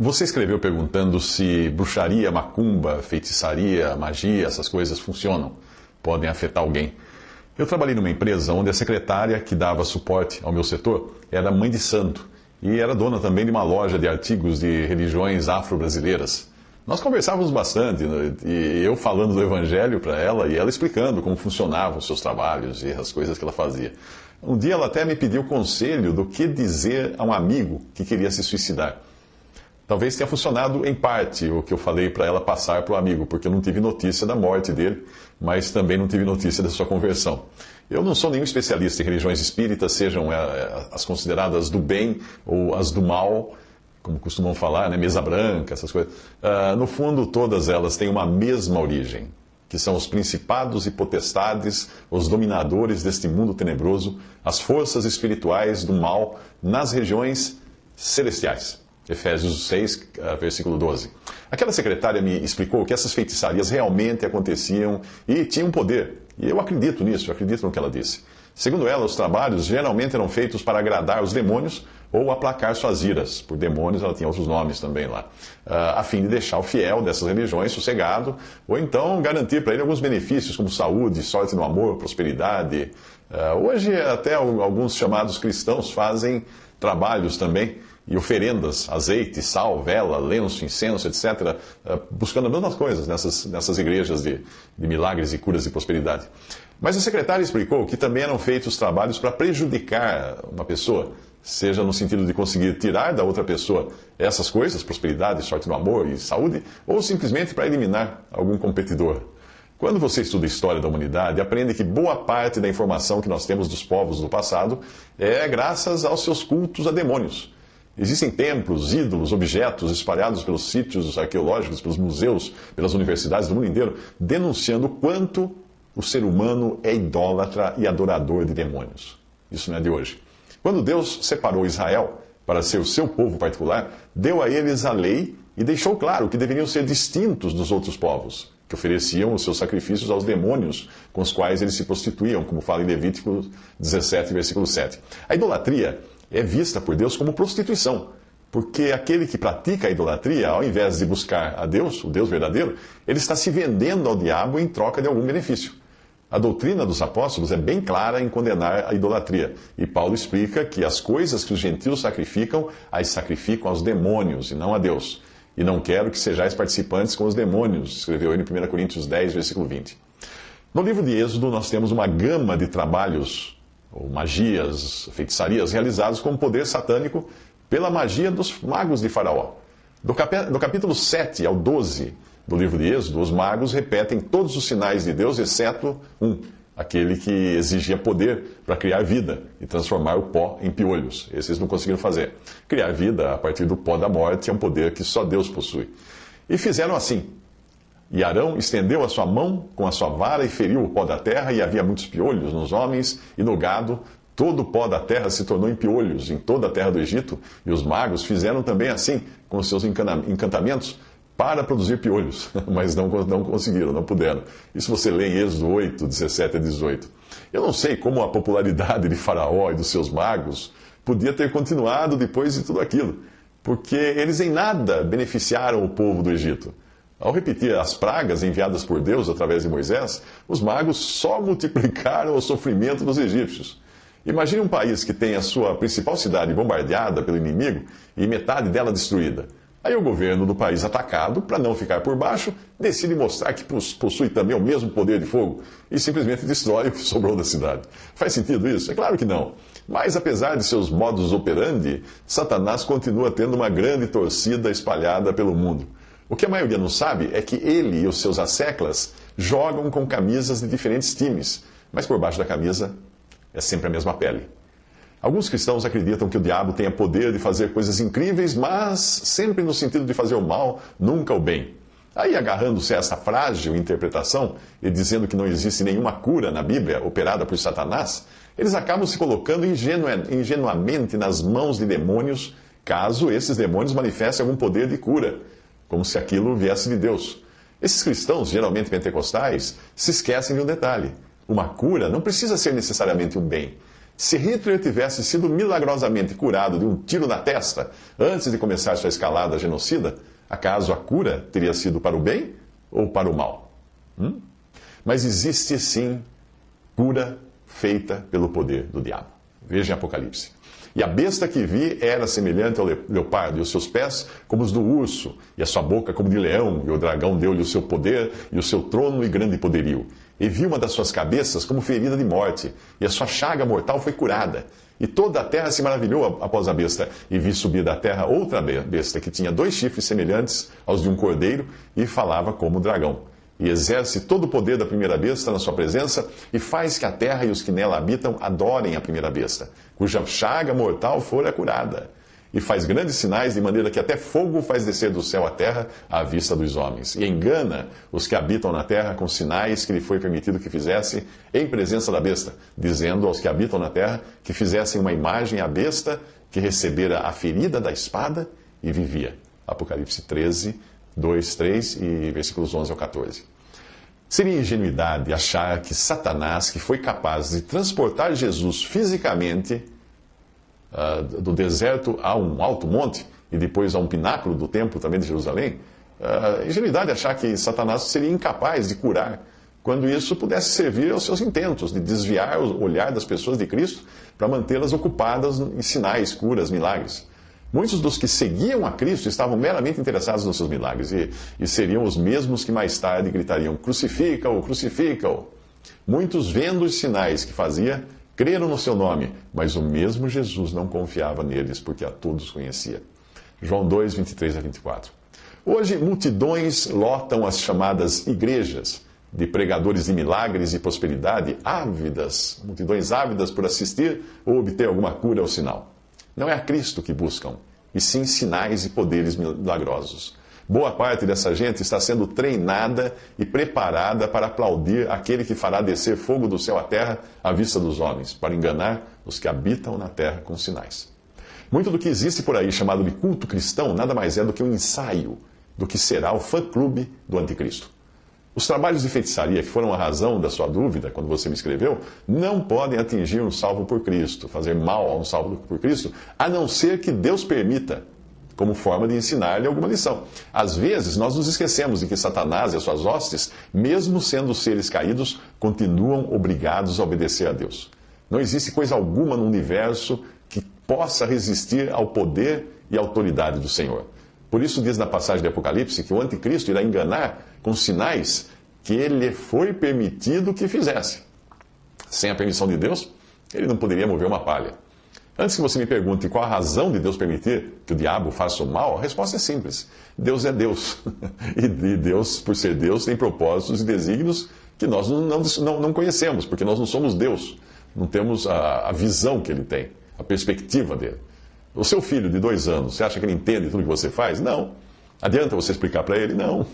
Você escreveu perguntando se bruxaria, macumba, feitiçaria, magia, essas coisas funcionam, podem afetar alguém. Eu trabalhei numa empresa onde a secretária que dava suporte ao meu setor era mãe de santo e era dona também de uma loja de artigos de religiões afro-brasileiras. Nós conversávamos bastante, né, e eu falando do evangelho para ela e ela explicando como funcionavam os seus trabalhos e as coisas que ela fazia. Um dia ela até me pediu conselho do que dizer a um amigo que queria se suicidar. Talvez tenha funcionado em parte o que eu falei para ela passar para o amigo, porque eu não tive notícia da morte dele, mas também não tive notícia da sua conversão. Eu não sou nenhum especialista em religiões espíritas, sejam as consideradas do bem ou as do mal, como costumam falar, né? Mesa branca, essas coisas. No fundo, todas elas têm uma mesma origem, que são os principados e potestades, os dominadores deste mundo tenebroso, as forças espirituais do mal nas regiões celestiais. Efésios 6, versículo 12. Aquela secretária me explicou que essas feitiçarias realmente aconteciam e tinham poder. E eu acredito nisso, eu acredito no que ela disse. Segundo ela, os trabalhos geralmente eram feitos para agradar os demônios ou aplacar suas iras. Por demônios, ela tinha outros nomes também lá. A fim de deixar o fiel dessas religiões sossegado, ou então garantir para ele alguns benefícios, como saúde, sorte no amor, prosperidade. Hoje, até alguns chamados cristãos fazem trabalhos também, e oferendas, azeite, sal, vela, lenço, incenso, etc., buscando as mesmas coisas nessas igrejas de milagres e curas e prosperidade. Mas a secretária explicou que também eram feitos trabalhos para prejudicar uma pessoa, seja no sentido de conseguir tirar da outra pessoa essas coisas, prosperidade, sorte no amor e saúde, ou simplesmente para eliminar algum competidor. Quando você estuda a história da humanidade, aprende que boa parte da informação que nós temos dos povos do passado é graças aos seus cultos a demônios. Existem templos, ídolos, objetos espalhados pelos sítios arqueológicos, pelos museus, pelas universidades do mundo inteiro, denunciando o quanto o ser humano é idólatra e adorador de demônios. Isso não é de hoje. Quando Deus separou Israel para ser o seu povo particular, deu a eles a lei e deixou claro que deveriam ser distintos dos outros povos, que ofereciam os seus sacrifícios aos demônios com os quais eles se prostituíam, como fala em Levítico 17, versículo 7. A idolatria é vista por Deus como prostituição, porque aquele que pratica a idolatria, ao invés de buscar a Deus, o Deus verdadeiro, ele está se vendendo ao diabo em troca de algum benefício. A doutrina dos apóstolos é bem clara em condenar a idolatria, e Paulo explica que as coisas que os gentios sacrificam, as sacrificam aos demônios e não a Deus. E não quero que sejais participantes com os demônios, escreveu ele em 1 Coríntios 10, versículo 20. No livro de Êxodo, nós temos uma gama de trabalhos ou magias, feitiçarias, realizados com poder satânico pela magia dos magos de Faraó. Do capítulo 7 ao 12 do livro de Êxodo, os magos repetem todos os sinais de Deus, exceto um, aquele que exigia poder para criar vida e transformar o pó em piolhos. Esses não conseguiram fazer. Criar vida a partir do pó da morte é um poder que só Deus possui. E fizeram assim. E Arão estendeu a sua mão com a sua vara e feriu o pó da terra, e havia muitos piolhos nos homens e no gado. Todo o pó da terra se tornou em piolhos em toda a terra do Egito, e os magos fizeram também assim com os seus encantamentos para produzir piolhos, mas não conseguiram, não puderam. Isso você lê em Êxodo 8, 17 a 18. Eu não sei como a popularidade de Faraó e dos seus magos podia ter continuado depois de tudo aquilo, porque eles em nada beneficiaram o povo do Egito. Ao repetir as pragas enviadas por Deus através de Moisés, os magos só multiplicaram o sofrimento dos egípcios. Imagine um país que tem a sua principal cidade bombardeada pelo inimigo e metade dela destruída. Aí o governo do país atacado, para não ficar por baixo, decide mostrar que possui também o mesmo poder de fogo e simplesmente destrói o que sobrou da cidade. Faz sentido isso? É claro que não. Mas apesar de seus modus operandi, Satanás continua tendo uma grande torcida espalhada pelo mundo. O que a maioria não sabe é que ele e os seus asseclas jogam com camisas de diferentes times, mas por baixo da camisa é sempre a mesma pele. Alguns cristãos acreditam que o diabo tenha poder de fazer coisas incríveis, mas sempre no sentido de fazer o mal, nunca o bem. Aí, agarrando-se a essa frágil interpretação e dizendo que não existe nenhuma cura na Bíblia operada por Satanás, eles acabam se colocando ingenuamente nas mãos de demônios, caso esses demônios manifestem algum poder de cura, como se aquilo viesse de Deus. Esses cristãos, geralmente pentecostais, se esquecem de um detalhe. Uma cura não precisa ser necessariamente um bem. Se Hitler tivesse sido milagrosamente curado de um tiro na testa antes de começar sua escalada genocida, acaso a cura teria sido para o bem ou para o mal? Mas existe sim cura feita pelo poder do diabo. Veja em Apocalipse. E a besta que vi era semelhante ao leopardo, e os seus pés como os do urso, e a sua boca como de leão, e o dragão deu-lhe o seu poder, e o seu trono e grande poderio. E vi uma das suas cabeças como ferida de morte, e a sua chaga mortal foi curada. E toda a terra se maravilhou após a besta, e vi subir da terra outra besta, que tinha 2 chifres semelhantes aos de um cordeiro, e falava como dragão. E exerce todo o poder da primeira besta na sua presença, e faz que a terra e os que nela habitam adorem a primeira besta, cuja chaga mortal fora curada. E faz grandes sinais, de maneira que até fogo faz descer do céu à terra à vista dos homens. E engana os que habitam na terra com sinais que lhe foi permitido que fizesse em presença da besta, dizendo aos que habitam na terra que fizessem uma imagem à besta que recebera a ferida da espada e vivia. Apocalipse 13, 2, 3 e versículos 11 ao 14. Seria ingenuidade achar que Satanás, que foi capaz de transportar Jesus fisicamente do deserto a um alto monte e depois a um pináculo do templo também de Jerusalém, ingenuidade achar que Satanás seria incapaz de curar, quando isso pudesse servir aos seus intentos de desviar o olhar das pessoas de Cristo para mantê-las ocupadas em sinais, curas, milagres. Muitos dos que seguiam a Cristo estavam meramente interessados nos seus milagres e seriam os mesmos que mais tarde gritariam: crucifica-o, crucifica-o. Muitos, vendo os sinais que fazia, creram no seu nome, mas o mesmo Jesus não confiava neles, porque a todos conhecia. João 2, 23 a 24. Hoje, multidões lotam as chamadas igrejas de pregadores de milagres e prosperidade, multidões ávidas por assistir ou obter alguma cura ou sinal. Não é a Cristo que buscam, e sim sinais e poderes milagrosos. Boa parte dessa gente está sendo treinada e preparada para aplaudir aquele que fará descer fogo do céu à terra à vista dos homens, para enganar os que habitam na terra com sinais. Muito do que existe por aí, chamado de culto cristão, nada mais é do que um ensaio do que será o fã-clube do anticristo. Os trabalhos de feitiçaria, que foram a razão da sua dúvida quando você me escreveu, não podem atingir um salvo por Cristo, fazer mal a um salvo por Cristo, a não ser que Deus permita, como forma de ensinar-lhe alguma lição. Às vezes, nós nos esquecemos de que Satanás e as suas hostes, mesmo sendo seres caídos, continuam obrigados a obedecer a Deus. Não existe coisa alguma no universo que possa resistir ao poder e autoridade do Senhor. Por isso diz na passagem de Apocalipse que o anticristo irá enganar com sinais que ele foi permitido que fizesse. Sem a permissão de Deus, ele não poderia mover uma palha. Antes que você me pergunte qual a razão de Deus permitir que o diabo faça o mal, a resposta é simples. Deus é Deus. E Deus, por ser Deus, tem propósitos e desígnios que nós não conhecemos, porque nós não somos Deus. Não temos a visão que ele tem, a perspectiva dele. O seu filho de 2 anos, você acha que ele entende tudo que você faz? Não. Adianta você explicar para ele? Não.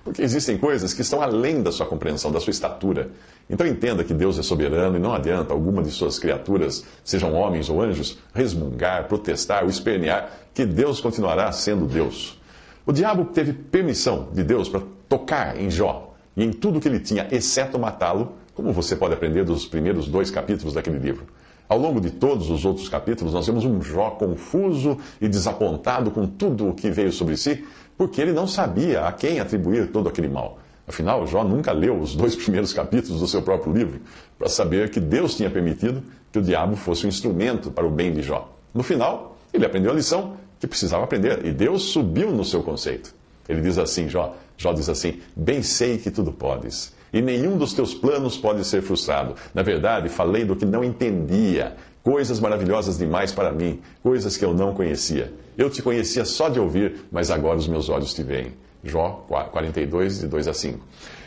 Porque existem coisas que estão além da sua compreensão, da sua estatura. Então entenda que Deus é soberano e não adianta alguma de suas criaturas, sejam homens ou anjos, resmungar, protestar ou espernear, que Deus continuará sendo Deus. O diabo teve permissão de Deus para tocar em Jó e em tudo que ele tinha, exceto matá-lo, como você pode aprender dos primeiros 2 capítulos daquele livro. Ao longo de todos os outros capítulos, nós vemos um Jó confuso e desapontado com tudo o que veio sobre si, porque ele não sabia a quem atribuir todo aquele mal. Afinal, Jó nunca leu os 2 primeiros capítulos do seu próprio livro para saber que Deus tinha permitido que o diabo fosse um instrumento para o bem de Jó. No final, ele aprendeu a lição que precisava aprender, e Deus subiu no seu conceito. Ele diz assim, Jó diz assim: bem sei que tudo podes, e nenhum dos teus planos pode ser frustrado. Na verdade, falei do que não entendia, coisas maravilhosas demais para mim, coisas que eu não conhecia. Eu te conhecia só de ouvir, mas agora os meus olhos te veem. Jó 42, de 2 a 5.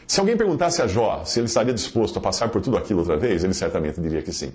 Se alguém perguntasse a Jó se ele estaria disposto a passar por tudo aquilo outra vez, ele certamente diria que sim.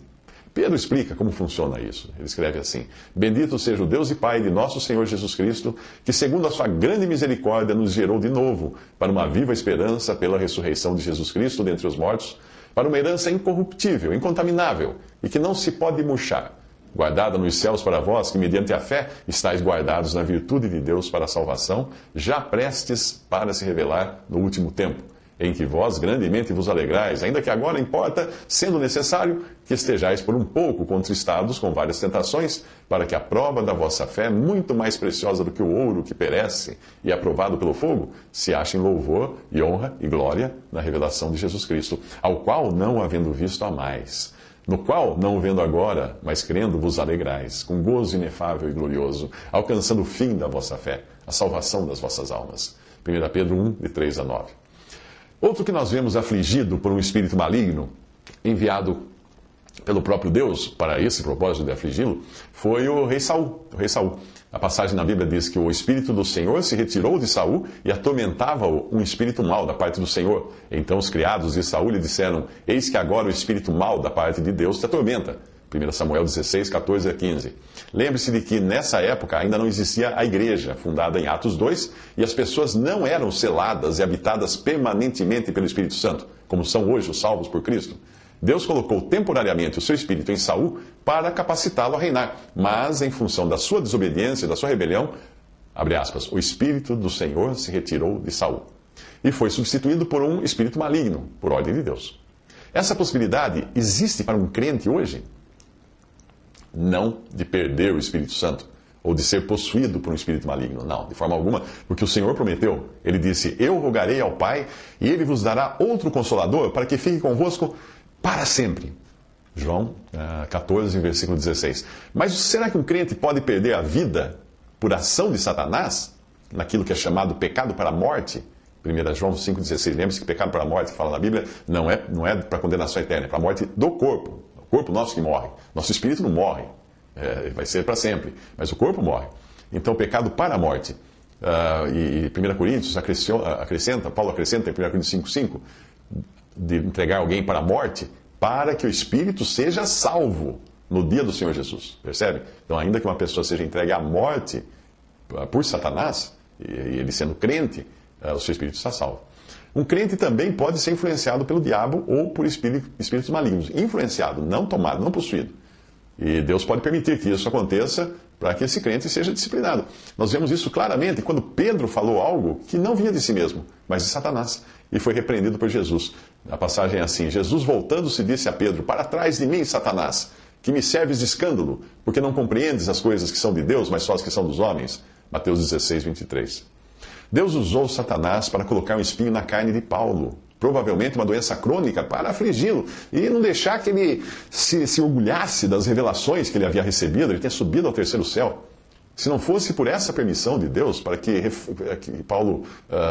Pedro explica como funciona isso. Ele escreve assim: bendito seja o Deus e Pai de nosso Senhor Jesus Cristo, que segundo a sua grande misericórdia nos gerou de novo para uma viva esperança pela ressurreição de Jesus Cristo dentre os mortos, para uma herança incorruptível, incontaminável e que não se pode murchar, guardada nos céus para vós, que mediante a fé estáis guardados na virtude de Deus para a salvação, já prestes para se revelar no último tempo. em que vós grandemente vos alegrais, ainda que agora importa, sendo necessário, que estejais por um pouco contristados com várias tentações, para que a prova da vossa fé, muito mais preciosa do que o ouro que perece e é aprovado pelo fogo, se ache em louvor e honra e glória na revelação de Jesus Cristo, ao qual, não havendo visto, amais. No qual, não o vendo agora, mas crendo, vos alegrais, com gozo inefável e glorioso, alcançando o fim da vossa fé, a salvação das vossas almas. 1 Pedro 1, de 3 a 9. Outro que nós vemos afligido por um espírito maligno, enviado pelo próprio Deus para esse propósito de afligi-lo, foi o rei Saul. A passagem na Bíblia diz que o Espírito do Senhor se retirou de Saul e atormentava-o um espírito mau da parte do Senhor. Então os criados de Saul lhe disseram: eis que agora o espírito mau da parte de Deus te atormenta. 1 Samuel 16, 14 a 15. Lembre-se de que nessa época ainda não existia a igreja, fundada em Atos 2, e as pessoas não eram seladas e habitadas permanentemente pelo Espírito Santo, como são hoje os salvos por Cristo. Deus colocou temporariamente o seu espírito em Saul para capacitá-lo a reinar, mas em função da sua desobediência e da sua rebelião, abre aspas, o espírito do Senhor se retirou de Saul e foi substituído por um espírito maligno, por ordem de Deus. Essa possibilidade existe para um crente hoje? Não de perder o Espírito Santo ou de ser possuído por um espírito maligno. Não, de forma alguma, porque o Senhor prometeu. Ele disse: eu rogarei ao Pai e ele vos dará outro consolador para que fique convosco para sempre. João 14, versículo 16. Mas será que um crente pode perder a vida por ação de Satanás? Naquilo que é chamado pecado para a morte? 1 João 5,16. Lembre-se que pecado para a morte, que fala na Bíblia, não é para condenação eterna, é para a morte do corpo. O corpo nosso que morre. Nosso espírito não morre. Vai ser para sempre. Mas o corpo morre. Então, pecado para a morte. E 1 Coríntios acrescenta, Paulo acrescenta em 1 Coríntios 5,5, de entregar alguém para a morte, para que o espírito seja salvo no dia do Senhor Jesus. Percebe? Então, ainda que uma pessoa seja entregue à morte por Satanás, e ele sendo crente, o seu espírito está salvo. Um crente também pode ser influenciado pelo diabo ou por espíritos malignos. Influenciado, não tomado, não possuído. E Deus pode permitir que isso aconteça para que esse crente seja disciplinado. Nós vemos isso claramente quando Pedro falou algo que não vinha de si mesmo, mas de Satanás, e foi repreendido por Jesus. A passagem é assim: Jesus, voltando-se, disse a Pedro: para trás de mim, Satanás, que me serves de escândalo, porque não compreendes as coisas que são de Deus, mas só as que são dos homens. Mateus 16, 23. Deus usou Satanás para colocar um espinho na carne de Paulo, provavelmente uma doença crônica, para afligi-lo e não deixar que ele se orgulhasse das revelações que ele havia recebido. Ele tinha subido ao terceiro céu. Se não fosse por essa permissão de Deus para que Paulo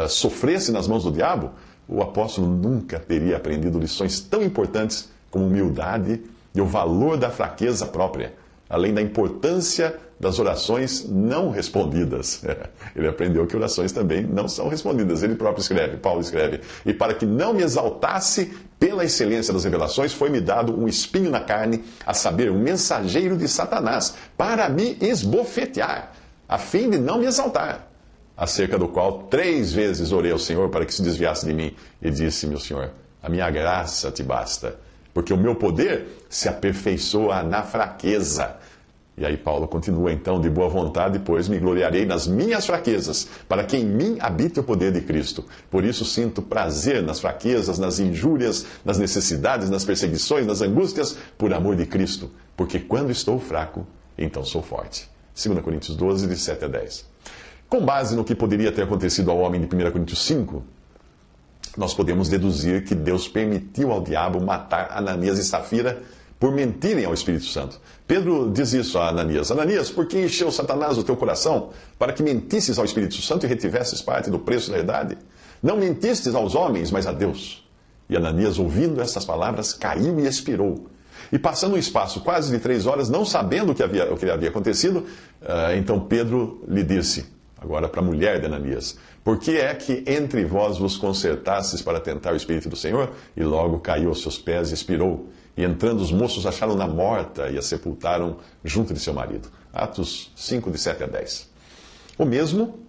sofresse nas mãos do diabo, o apóstolo nunca teria aprendido lições tão importantes como humildade e o valor da fraqueza própria, além da importância das orações não respondidas. Ele aprendeu que orações também não são respondidas. Ele próprio escreve, Paulo escreve: e para que não me exaltasse pela excelência das revelações, foi-me dado um espinho na carne, a saber, um mensageiro de Satanás, para me esbofetear, a fim de não me exaltar. Acerca do qual 3 vezes orei ao Senhor para que se desviasse de mim. E disse-me o Senhor: a minha graça te basta, porque o meu poder se aperfeiçoa na fraqueza. E aí Paulo continua então: de boa vontade, pois me gloriarei nas minhas fraquezas, para que em mim habite o poder de Cristo. Por isso sinto prazer nas fraquezas, nas injúrias, nas necessidades, nas perseguições, nas angústias, por amor de Cristo. Porque quando estou fraco, então sou forte. 2 Coríntios 12, de 7 a 10. Com base no que poderia ter acontecido ao homem de 1 Coríntios 5, nós podemos deduzir que Deus permitiu ao diabo matar Ananias e Safira por mentirem ao Espírito Santo. Pedro diz isso a Ananias: Ananias, por que encheu Satanás o teu coração para que mentisses ao Espírito Santo e retivesses parte do preço da verdade? Não mentistes aos homens, mas a Deus. E Ananias, ouvindo essas palavras, caiu e expirou. E passando um espaço quase de 3 horas, não sabendo o que havia acontecido, então Pedro lhe disse, agora para a mulher de Ananias: por que é que entre vós vos concertastes para tentar o Espírito do Senhor? E logo caiu aos seus pés e expirou. E entrando os moços acharam-na morta e a sepultaram junto de seu marido. Atos 5, de 7 a 10. O mesmo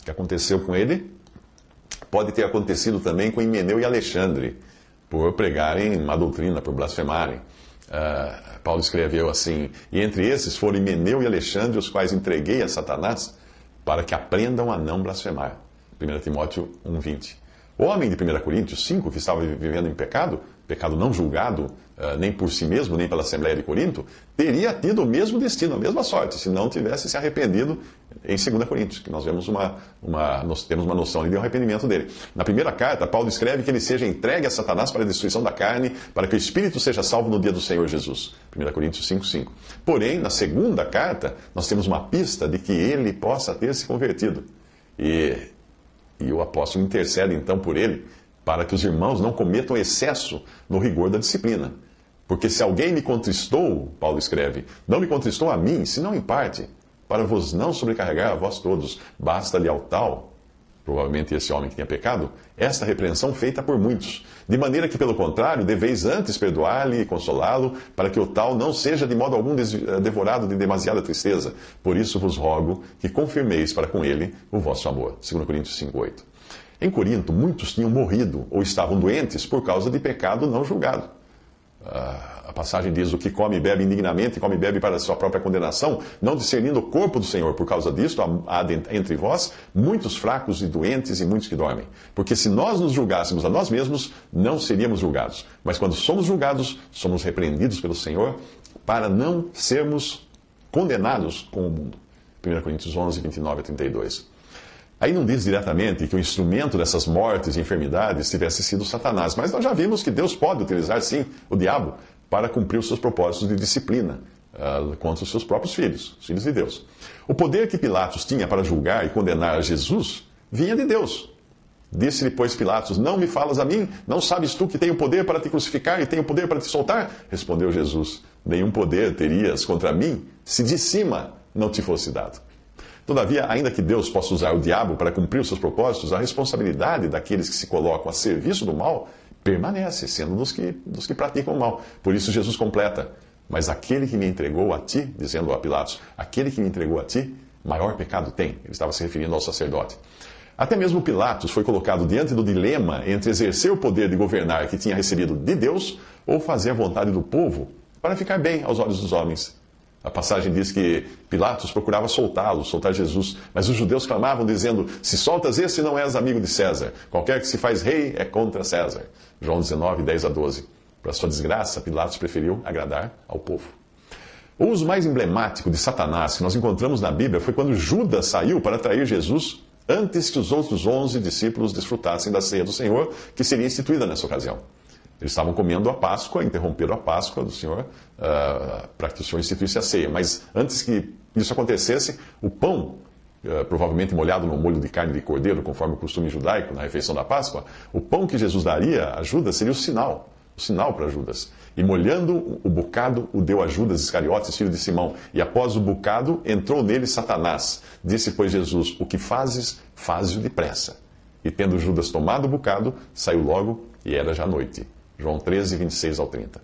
que aconteceu com ele pode ter acontecido também com Himeneu e Alexandre, por pregarem má doutrina, por blasfemarem. Paulo escreveu assim: e entre esses foram Himeneu e Alexandre, os quais entreguei a Satanás, para que aprendam a não blasfemar. 1 Timóteo 1,20. O homem de 1 Coríntios 5, que estava vivendo em pecado, pecado não julgado, nem por si mesmo, nem pela Assembleia de Corinto, teria tido o mesmo destino, a mesma sorte, se não tivesse se arrependido em 2 Coríntios, que nós vemos nós temos uma noção do arrependimento dele. Na primeira carta, Paulo escreve que ele seja entregue a Satanás para a destruição da carne, para que o Espírito seja salvo no dia do Senhor Jesus. 1 Coríntios 5:5. Porém, na segunda carta, nós temos uma pista de que ele possa ter se convertido. E o apóstolo intercede então por ele, para que os irmãos não cometam excesso no rigor da disciplina. Porque se alguém me contristou, Paulo escreve, não me contristou a mim, senão em parte, para vos não sobrecarregar a vós todos, basta-lhe ao tal, provavelmente esse homem que tinha pecado, esta repreensão feita por muitos. De maneira que, pelo contrário, deveis antes perdoar-lhe e consolá-lo, para que o tal não seja de modo algum devorado de demasiada tristeza. Por isso vos rogo que confirmeis para com ele o vosso amor. 2 Coríntios 5:8. Em Corinto, muitos tinham morrido ou estavam doentes por causa de pecado não julgado. A passagem diz: o que come e bebe indignamente, come e bebe para a sua própria condenação, não discernindo o corpo do Senhor. Por causa disto, há entre vós muitos fracos e doentes e muitos que dormem. Porque se nós nos julgássemos a nós mesmos, não seríamos julgados. Mas quando somos julgados, somos repreendidos pelo Senhor para não sermos condenados com o mundo. 1 Coríntios 11:29-32. Aí não diz diretamente que o instrumento dessas mortes e enfermidades tivesse sido Satanás, mas nós já vimos que Deus pode utilizar, sim, o diabo para cumprir os seus propósitos de disciplina contra os seus próprios filhos, os filhos de Deus. O poder que Pilatos tinha para julgar e condenar Jesus vinha de Deus. Disse-lhe, pois, Pilatos: não me falas a mim? Não sabes tu que tenho poder para te crucificar e tenho poder para te soltar? Respondeu Jesus: nenhum poder terias contra mim se de cima não te fosse dado. Todavia, ainda que Deus possa usar o diabo para cumprir os seus propósitos, a responsabilidade daqueles que se colocam a serviço do mal permanece, sendo dos que praticam o mal. Por isso Jesus completa: mas aquele que me entregou a ti, dizendo a Pilatos, aquele que me entregou a ti, maior pecado tem. Ele estava se referindo ao sacerdote. Até mesmo Pilatos foi colocado diante do dilema entre exercer o poder de governar que tinha recebido de Deus ou fazer a vontade do povo para ficar bem aos olhos dos homens. A passagem diz que Pilatos procurava soltar Jesus, mas os judeus clamavam dizendo: se soltas esse, não és amigo de César. Qualquer que se faz rei é contra César. João 19:10-12. Para sua desgraça, Pilatos preferiu agradar ao povo. O uso mais emblemático de Satanás que nós encontramos na Bíblia foi quando Judas saiu para trair Jesus antes que os outros 11 discípulos desfrutassem da ceia do Senhor, que seria instituída nessa ocasião. Eles estavam comendo a Páscoa, interromperam a Páscoa do Senhor para que o Senhor instituísse a ceia. Mas antes que isso acontecesse, o pão, provavelmente molhado no molho de carne de cordeiro, conforme o costume judaico na refeição da Páscoa, o pão que Jesus daria a Judas seria o sinal para Judas. E molhando o bocado, o deu a Judas Iscariotes, filho de Simão. E após o bocado, entrou nele Satanás. Disse, pois, Jesus: o que fazes, faze-o depressa. E tendo Judas tomado o bocado, saiu logo, e era já noite. João 13:26-30.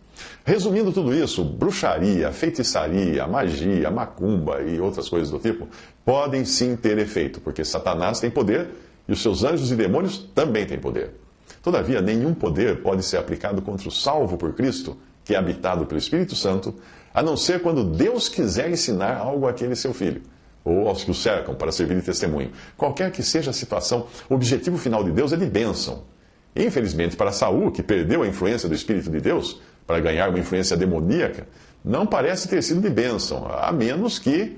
Resumindo tudo isso, bruxaria, feitiçaria, magia, macumba e outras coisas do tipo podem sim ter efeito, porque Satanás tem poder e os seus anjos e demônios também têm poder. Todavia, nenhum poder pode ser aplicado contra o salvo por Cristo, que é habitado pelo Espírito Santo, a não ser quando Deus quiser ensinar algo àquele seu filho, ou aos que o cercam, para servir de testemunho. Qualquer que seja a situação, o objetivo final de Deus é de bênção. Infelizmente, para Saul, que perdeu a influência do Espírito de Deus para ganhar uma influência demoníaca, não parece ter sido de bênção, a menos que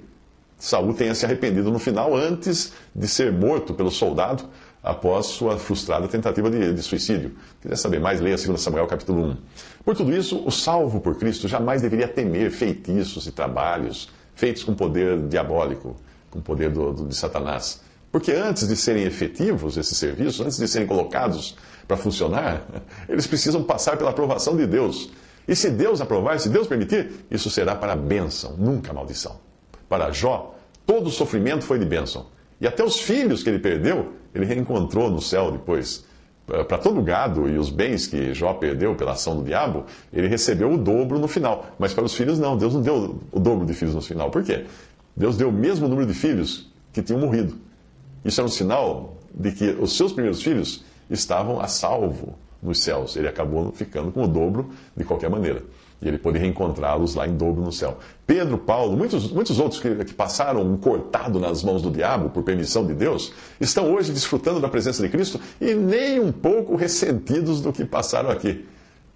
Saul tenha se arrependido no final antes de ser morto pelo soldado após sua frustrada tentativa de suicídio. Se quiser saber mais, leia 2 Samuel capítulo 1. Por tudo isso, o salvo por Cristo jamais deveria temer feitiços e trabalhos feitos com poder diabólico, com poder de Satanás. Porque antes de serem efetivos esses serviços, antes de serem colocados para funcionar, eles precisam passar pela aprovação de Deus. E se Deus aprovar, se Deus permitir, isso será para bênção, nunca maldição. Para Jó, todo o sofrimento foi de bênção. E até os filhos que ele perdeu, ele reencontrou no céu depois. Para todo o gado e os bens que Jó perdeu pela ação do diabo, ele recebeu o dobro no final. Mas para os filhos não, Deus não deu o dobro de filhos no final. Por quê? Deus deu o mesmo número de filhos que tinham morrido. Isso é um sinal de que os seus primeiros filhos estavam a salvo nos céus. Ele acabou ficando com o dobro de qualquer maneira. E ele pôde reencontrá-los lá em dobro no céu. Pedro, Paulo, muitos outros que passaram um cortado nas mãos do diabo por permissão de Deus, estão hoje desfrutando da presença de Cristo e nem um pouco ressentidos do que passaram aqui.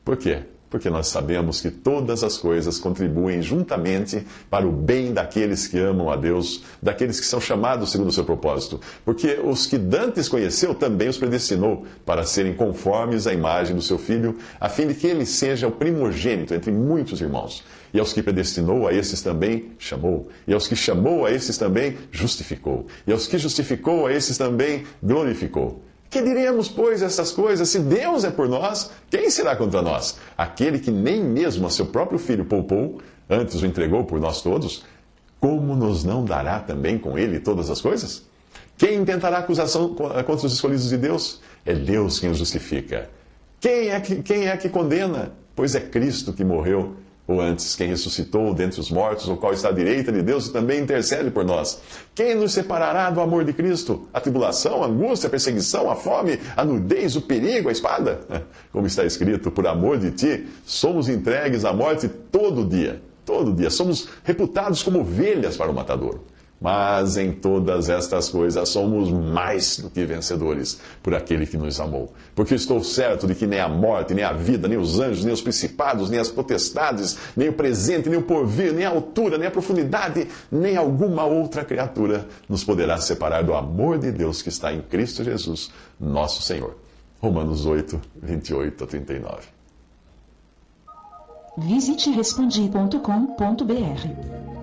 Por quê? Porque nós sabemos que todas as coisas contribuem juntamente para o bem daqueles que amam a Deus, daqueles que são chamados segundo o seu propósito. Porque os que dantes conheceu também os predestinou para serem conformes à imagem do seu Filho, a fim de que ele seja o primogênito entre muitos irmãos. E aos que predestinou, a esses também chamou. E aos que chamou, a esses também justificou. E aos que justificou, a esses também glorificou. Que diremos, pois, essas coisas? Se Deus é por nós, quem será contra nós? Aquele que nem mesmo a seu próprio Filho poupou, antes o entregou por nós todos, como nos não dará também com ele todas as coisas? Quem intentará acusação contra os escolhidos de Deus? É Deus quem os justifica. Quem é que condena? Pois é Cristo que morreu, ou antes, quem ressuscitou dentre os mortos, o qual está à direita de Deus e também intercede por nós. Quem nos separará do amor de Cristo? A tribulação, a angústia, a perseguição, a fome, a nudez, o perigo, a espada? Como está escrito, por amor de ti, somos entregues à morte todo dia. Todo dia. Somos reputados como ovelhas para o matadouro. Mas em todas estas coisas somos mais do que vencedores por aquele que nos amou. Porque estou certo de que nem a morte, nem a vida, nem os anjos, nem os principados, nem as potestades, nem o presente, nem o porvir, nem a altura, nem a profundidade, nem alguma outra criatura nos poderá separar do amor de Deus que está em Cristo Jesus, nosso Senhor. Romanos 8, 28 a 39. Visite respondi.com.br.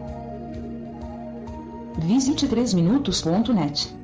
Visite 3minutos.net.